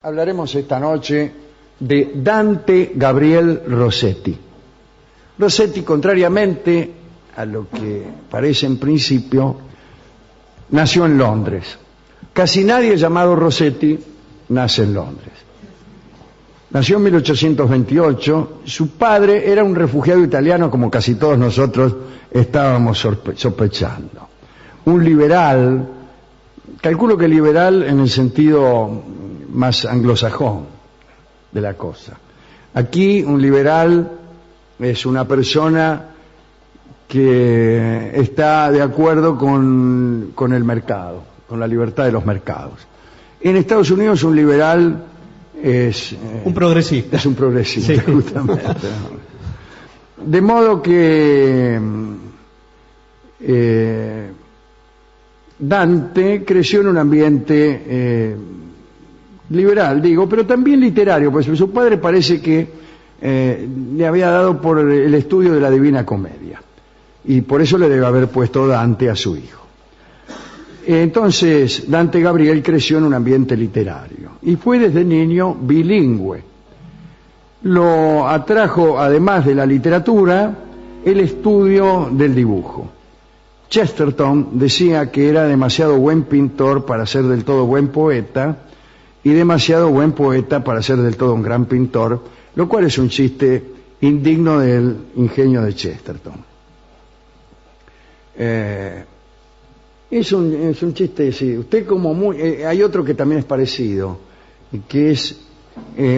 Hablaremos esta noche de Dante Gabriel Rossetti. Rossetti, contrariamente a lo que parece en principio, nació en Londres. Casi nadie llamado Rossetti nace en Londres. Nació en 1828. Su padre era un refugiado italiano, como casi todos nosotros estábamos sospechando. Un liberal, calculo que liberal en el sentido más anglosajón de la cosa. Aquí un liberal es una persona que está de acuerdo con el mercado, con la libertad de los mercados. En Estados Unidos un liberal es un progresista. Es un progresista, sí. Justamente. De modo que Dante creció en un ambiente liberal, digo, pero también literario, pues su padre parece que le había dado por el estudio de la Divina Comedia y por eso le debe haber puesto Dante a su hijo. Entonces Dante Gabriel creció en un ambiente literario y fue desde niño bilingüe. Lo atrajo, además de la literatura, el estudio del dibujo. Chesterton decía que era demasiado buen pintor para ser del todo buen poeta y demasiado buen poeta para ser del todo un gran pintor, lo cual es un chiste indigno del ingenio de Chesterton. Es un chiste, sí. Usted como hay otro que también es parecido, que es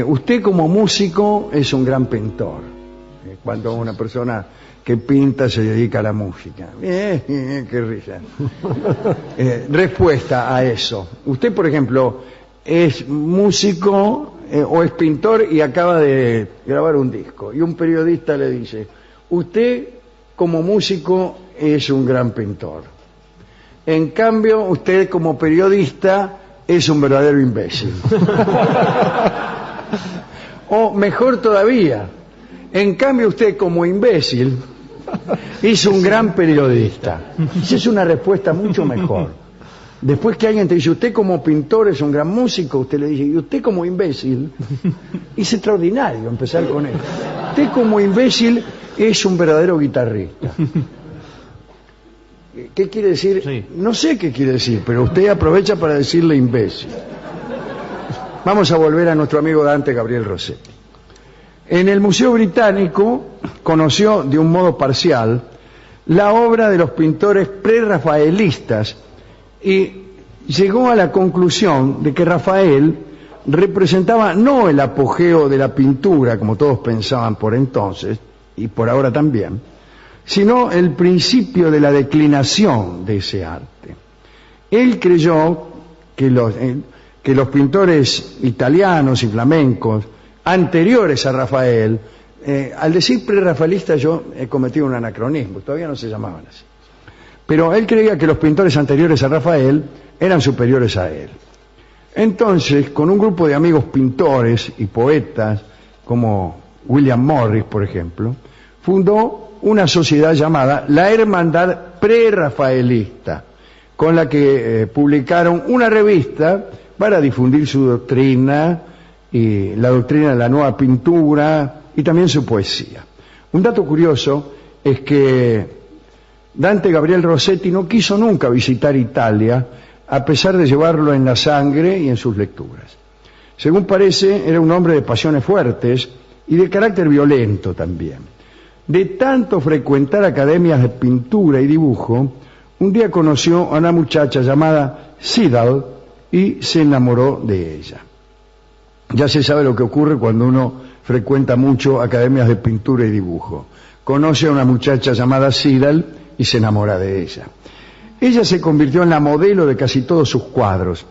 usted como músico es un gran pintor. Cuando una persona que pinta se dedica a la música. Qué risa. Respuesta a eso. Usted, por ejemplo, es músico o es pintor y acaba de grabar un disco y un periodista le dice: usted como músico es un gran pintor, en cambio usted como periodista es un verdadero imbécil. O mejor todavía, en cambio usted como imbécil es un gran periodista. Esa es una respuesta mucho mejor. Después que alguien te dice, usted como pintor es un gran músico, usted le dice, y usted como imbécil, es extraordinario empezar con él. Usted como imbécil es un verdadero guitarrista. ¿Qué quiere decir? Sí. No sé qué quiere decir, pero usted aprovecha para decirle imbécil. Vamos a volver a nuestro amigo Dante Gabriel Rossetti. En el Museo Británico conoció de un modo parcial la obra de los pintores prerrafaelistas y llegó a la conclusión de que Rafael representaba no el apogeo de la pintura, como todos pensaban por entonces, y por ahora también, sino el principio de la declinación de ese arte. Él creyó que los pintores italianos y flamencos anteriores a Rafael, al decir prerrafaelista yo he cometido un anacronismo, todavía no se llamaban así. Pero él creía que los pintores anteriores a Rafael eran superiores a él. Entonces, con un grupo de amigos pintores y poetas, como William Morris, por ejemplo, fundó una sociedad llamada la Hermandad Prerrafaelista, con la que publicaron una revista para difundir su doctrina y la doctrina de la nueva pintura y también su poesía. Un dato curioso es que Dante Gabriel Rossetti no quiso nunca visitar Italia, a pesar de llevarlo en la sangre y en sus lecturas. Según parece, era un hombre de pasiones fuertes y de carácter violento también. De tanto frecuentar academias de pintura y dibujo, un día conoció a una muchacha llamada Siddal y se enamoró de ella. Ya se sabe lo que ocurre cuando uno frecuenta mucho academias de pintura y dibujo. Conoce a una muchacha llamada Siddal y se enamora de ella. Ella se convirtió en la modelo de casi todos sus cuadros.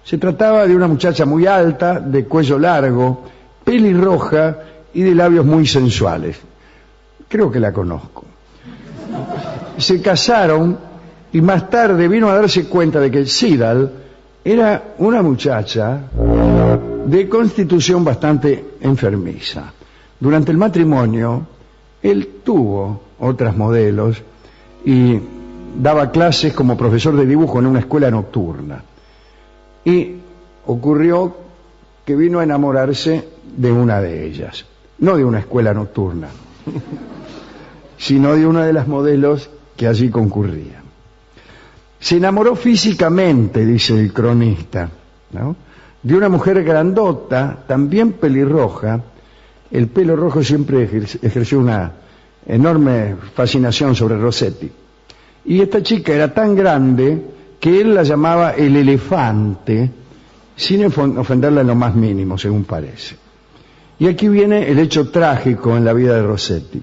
Se trataba de una muchacha muy alta, de cuello largo, pelirroja y de labios muy sensuales. Creo que la conozco. Se casaron y más tarde vino a darse cuenta de que Siddal era una muchacha de constitución bastante enfermiza. Durante el matrimonio, él tuvo otras modelos y daba clases como profesor de dibujo en una escuela nocturna. Y ocurrió que vino a enamorarse de una de ellas, no de una escuela nocturna, sino de una de las modelos que allí concurrían. Se enamoró físicamente, dice el cronista, ¿no?, de una mujer grandota, también pelirroja. El pelo rojo siempre ejerció una enorme fascinación sobre Rossetti. Y esta chica era tan grande que él la llamaba el elefante, sin ofenderla en lo más mínimo, según parece. Y aquí viene el hecho trágico en la vida de Rossetti.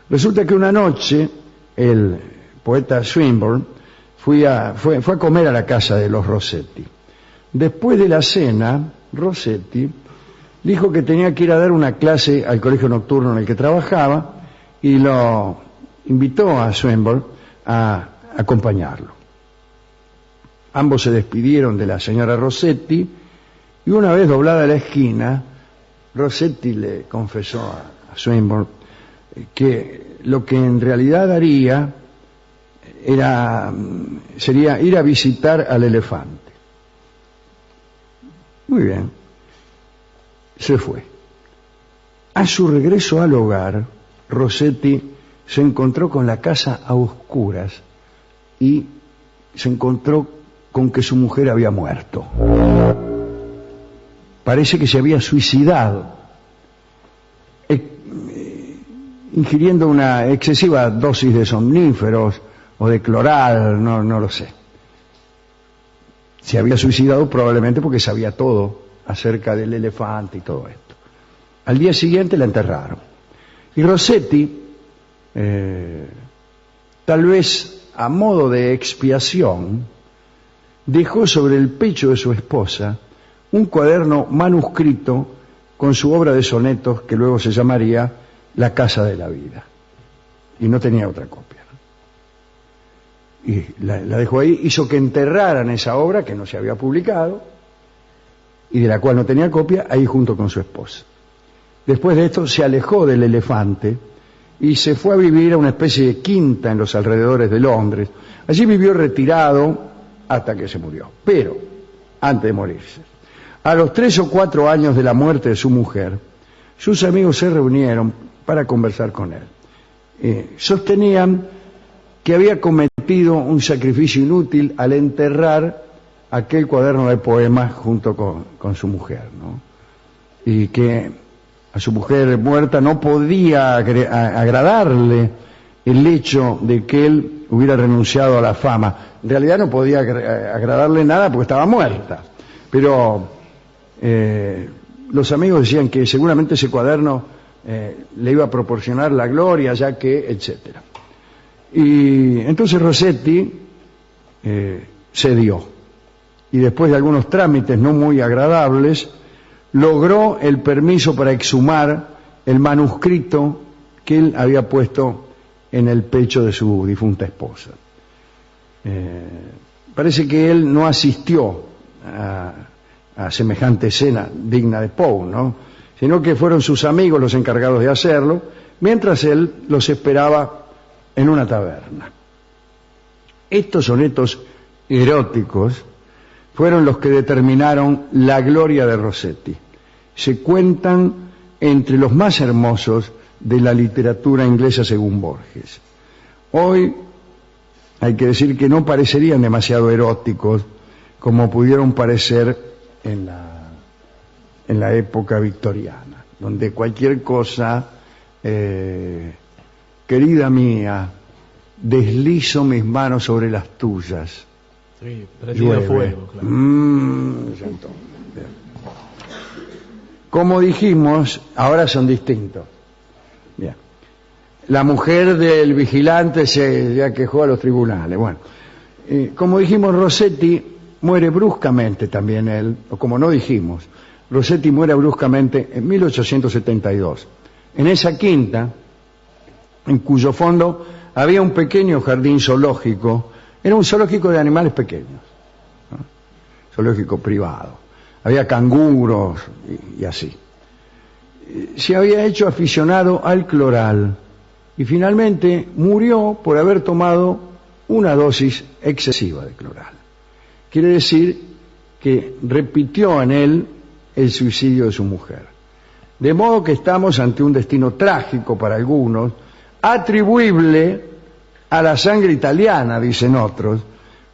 Resulta que una noche el poeta Swinburne fue a comer a la casa de los Rossetti. Después de la cena, Rossetti dijo que tenía que ir a dar una clase al colegio nocturno en el que trabajaba y lo invitó a Swinburne a acompañarlo. Ambos se despidieron de la señora Rossetti y una vez doblada la esquina, Rossetti le confesó a Swinburne que lo que en realidad haría sería ir a visitar al elefante. Muy bien, se fue. A su regreso al hogar, Rossetti se encontró con la casa a oscuras y se encontró con que su mujer había muerto. Parece que se había suicidado, ingiriendo una excesiva dosis de somníferos o de cloral, no lo sé. Se había suicidado probablemente porque sabía todo acerca del elefante y todo esto. Al día siguiente la enterraron. Y Rossetti, tal vez a modo de expiación, dejó sobre el pecho de su esposa un cuaderno manuscrito con su obra de sonetos que luego se llamaría La Casa de la Vida. Y no tenía otra copia, ¿no? Y la dejó ahí, hizo que enterraran esa obra que no se había publicado y de la cual no tenía copia, ahí junto con su esposa. Después de esto se alejó del elefante y se fue a vivir a una especie de quinta en los alrededores de Londres. Allí vivió retirado hasta que se murió. Pero, antes de morirse, a los 3 o 4 años de la muerte de su mujer, sus amigos se reunieron para conversar con él. Sostenían que había cometido un sacrificio inútil al enterrar aquel cuaderno de poemas junto con su mujer, ¿no? Y que a su mujer muerta no podía agradarle el hecho de que él hubiera renunciado a la fama. En realidad no podía agradarle nada porque estaba muerta. Pero los amigos decían que seguramente ese cuaderno le iba a proporcionar la gloria, ya que, etcétera. Y entonces Rossetti cedió. Y después de algunos trámites no muy agradables, logró el permiso para exhumar el manuscrito que él había puesto en el pecho de su difunta esposa. Parece que él no asistió a semejante escena digna de Poe, ¿no?, sino que fueron sus amigos los encargados de hacerlo, mientras él los esperaba en una taberna. Estos sonetos eróticos fueron los que determinaron la gloria de Rossetti. Se cuentan entre los más hermosos de la literatura inglesa según Borges. Hoy hay que decir que no parecerían demasiado eróticos como pudieron parecer en la época victoriana, donde cualquier cosa, querida mía, deslizo mis manos sobre las tuyas. Sí, prendido fuego, claro. Como dijimos, ahora son distintos. Bien. La mujer del vigilante se ya quejó a los tribunales. Bueno, como dijimos, Rossetti muere bruscamente también él, o como no dijimos, Rossetti muere bruscamente en 1872. En esa quinta, en cuyo fondo había un pequeño jardín zoológico. Era un zoológico de animales pequeños, ¿no? Zoológico privado. Había canguros y así. Se había hecho aficionado al cloral y finalmente murió por haber tomado una dosis excesiva de cloral. Quiere decir que repitió en él el suicidio de su mujer. De modo que estamos ante un destino trágico para algunos, atribuible a la sangre italiana, dicen otros,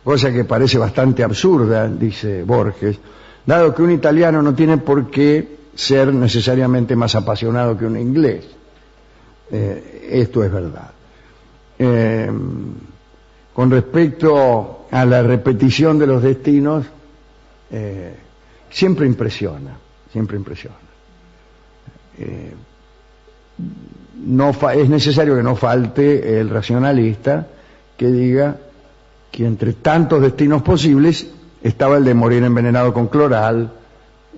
cosa que parece bastante absurda, dice Borges, dado que un italiano no tiene por qué ser necesariamente más apasionado que un inglés. Esto es verdad. Con respecto a la repetición de los destinos, siempre impresiona, siempre impresiona. Es necesario que no falte el racionalista que diga que entre tantos destinos posibles estaba el de morir envenenado con cloral,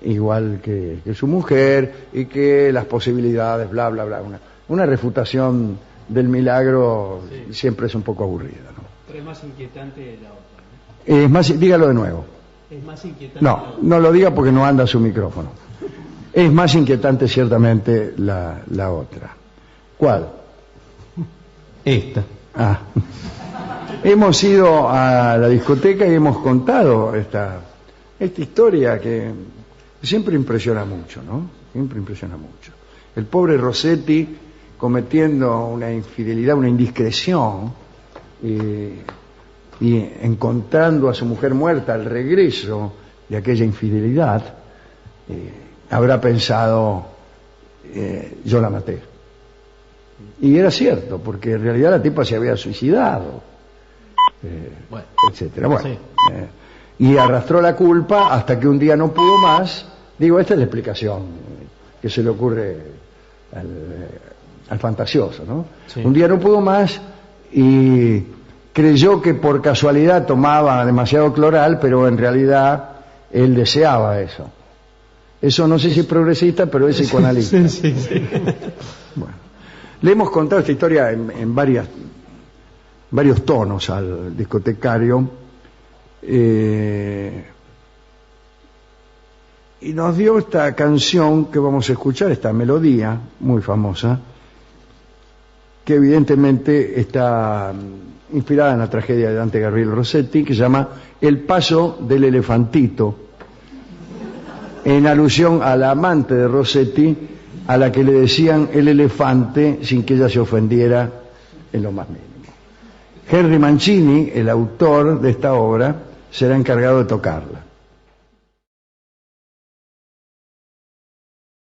igual que su mujer, y que las posibilidades, bla, bla, bla. Una refutación del milagro siempre es un poco aburrida, ¿no? Pero es más inquietante la otra, ¿no? Es más, dígalo de nuevo. Es más inquietante. No lo diga porque no anda su micrófono. Es más inquietante ciertamente la otra. ¿Cuál? Esta. Hemos ido a la discoteca y hemos contado esta historia que siempre impresiona mucho, ¿no? Siempre impresiona mucho. El pobre Rossetti cometiendo una infidelidad, una indiscreción, y encontrando a su mujer muerta al regreso de aquella infidelidad, habrá pensado, yo la maté. Y era cierto, porque en realidad la tipa se había suicidado, etcétera. Bueno, sí. Y arrastró la culpa hasta que un día no pudo más. Digo, esta es la explicación que se le ocurre al fantasioso, ¿no? Sí. Un día no pudo más y creyó que por casualidad tomaba demasiado cloral, pero en realidad él deseaba eso. Eso no sé si es progresista, pero es psicoanalista. Sí. Bueno, le hemos contado esta historia en varios tonos al discotecario, y nos dio esta canción que vamos a escuchar, esta melodía muy famosa, que evidentemente está inspirada en la tragedia de Dante Gabriel Rossetti, que se llama El paso del elefantito, en alusión a la amante de Rossetti, a la que le decían el elefante sin que ella se ofendiera en lo más mínimo. Henry Mancini, el autor de esta obra, será encargado de tocarla.